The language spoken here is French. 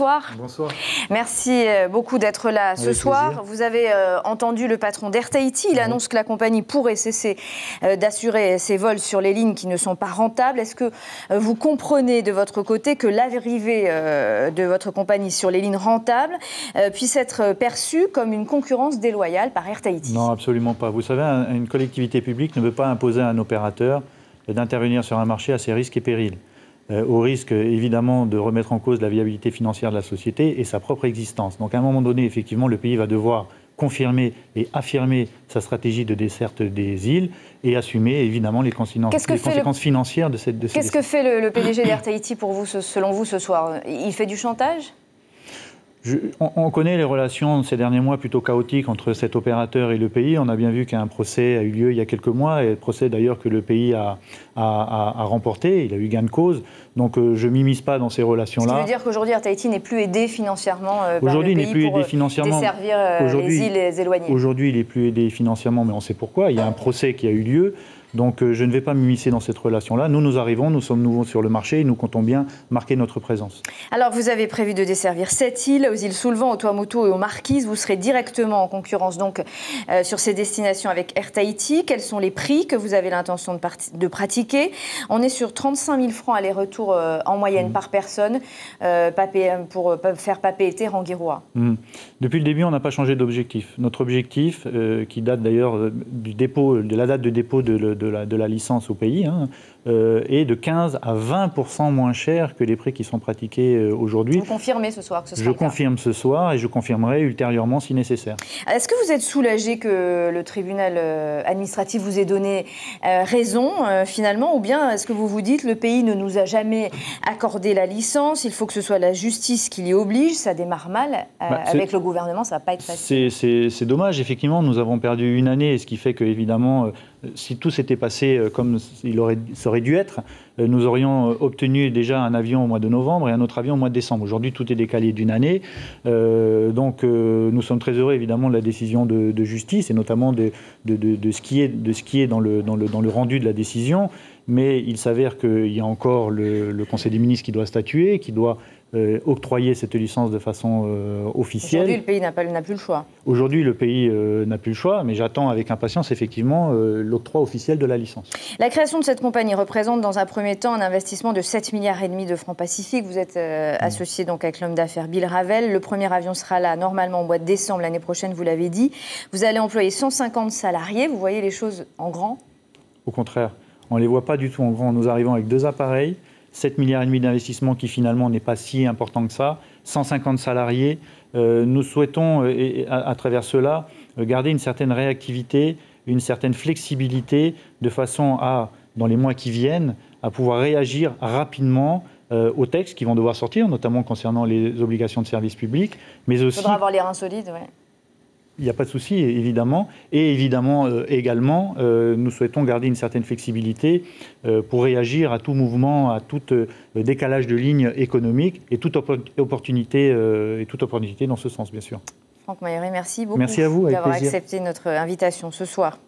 bonsoir. Bonsoir. Merci beaucoup d'être là ce soir. Plaisir. Vous avez entendu le patron d'Air Tahiti. Il annonce que la compagnie pourrait cesser d'assurer ses vols sur les lignes qui ne sont pas rentables. Est-ce que vous comprenez de votre côté que l'arrivée de votre compagnie sur les lignes rentables puisse être perçue comme une concurrence déloyale par Air Tahiti? Non, absolument pas. Vous savez, une collectivité publique ne peut pas imposer à un opérateur d'intervenir sur un marché à ses risques et périls. Au risque, évidemment, de remettre en cause la viabilité financière de la société et sa propre existence. Donc, à un moment donné, effectivement, le pays va devoir confirmer et affirmer sa stratégie de desserte des îles et assumer, évidemment, les conséquences financières de cette Qu'est-ce que fait le PDG d'Air Tahiti pour vous, selon vous, ce soir? Il fait du chantage? On connaît les relations ces derniers mois plutôt chaotiques entre cet opérateur et le pays. On a bien vu qu'un procès a eu lieu il y a quelques mois, et procès d'ailleurs que le pays a remporté. Il a eu gain de cause. Donc je ne m'immisce pas dans ces relations-là. Ce qui veut dire qu'aujourd'hui, Air Tahiti n'est plus aidé financièrement par le pays pour desservir les îles éloignées. Aujourd'hui, il n'est plus aidé financièrement, mais on sait pourquoi. Il y a un procès qui a eu lieu. Donc je ne vais pas m'immiscer dans cette relation-là. Nous arrivons, nous sommes nouveaux sur le marché et nous comptons bien marquer notre présence. Alors vous avez prévu de desservir 7 îles, aux îles Soulvan, au Tuamotu et aux Marquises. Vous serez directement en concurrence donc sur ces destinations avec Air Tahiti. Quels sont les prix que vous avez l'intention de pratiquer? On est sur 35 000 francs aller-retour en moyenne par personne pour faire Papeete et Rangiroa. Depuis le début, on n'a pas changé d'objectif. Notre objectif, qui date d'ailleurs de la date de dépôt de la licence au pays, est de 15 à 20% moins cher que les prix qui sont pratiqués aujourd'hui. Vous confirmez ce soir que ce sera le cas? Je confirme ce soir et je confirmerai ultérieurement si nécessaire. Est-ce que vous êtes soulagé que le tribunal administratif vous ait donné raison finalement, ou bien est-ce que vous vous dites le pays ne nous a jamais accordé la licence, il faut que ce soit la justice qui l'y oblige, ça démarre mal, avec le gouvernement ça ne va pas être facile. C'est dommage, effectivement, nous avons perdu une année, ce qui fait que évidemment, si tout s'était passé comme ça aurait dû être, nous aurions obtenu déjà un avion au mois de novembre et un autre avion au mois de décembre. Aujourd'hui, tout est décalé d'une année. Donc, nous sommes très heureux, évidemment, de la décision de justice et notamment de ce qui est dans le rendu de la décision. Mais il s'avère qu'il y a encore le Conseil des ministres qui doit statuer, qui doit octroyer cette licence de façon officielle. Aujourd'hui, le pays n'a plus le choix. Aujourd'hui, le pays n'a plus le choix, mais j'attends avec impatience, effectivement, l'octroi officiel de la licence. La création de cette compagnie représente, dans un premier temps, un investissement de 7,5 milliards de francs Pacifique. Vous êtes associé donc avec l'homme d'affaires Bill Ravel. Le premier avion sera là, normalement, au mois de décembre l'année prochaine, vous l'avez dit. Vous allez employer 150 salariés. Vous voyez les choses en grand? Au contraire, on ne les voit pas du tout en grand. Nous arrivons avec 2 appareils, 7,5 milliards d'investissement qui finalement n'est pas si important que ça, 150 salariés. Nous souhaitons, à travers cela, garder une certaine réactivité, une certaine flexibilité, de façon à, dans les mois qui viennent, à pouvoir réagir rapidement aux textes qui vont devoir sortir, notamment concernant les obligations de service public, mais aussi... Il faudra avoir les reins solides, oui. Il n'y a pas de souci, évidemment. Et évidemment, également, nous souhaitons garder une certaine flexibilité pour réagir à tout mouvement, à tout décalage de lignes économiques et toute opportunité dans ce sens, bien sûr. Franck Mailloret, merci beaucoup merci à vous, d'avoir accepté notre invitation ce soir.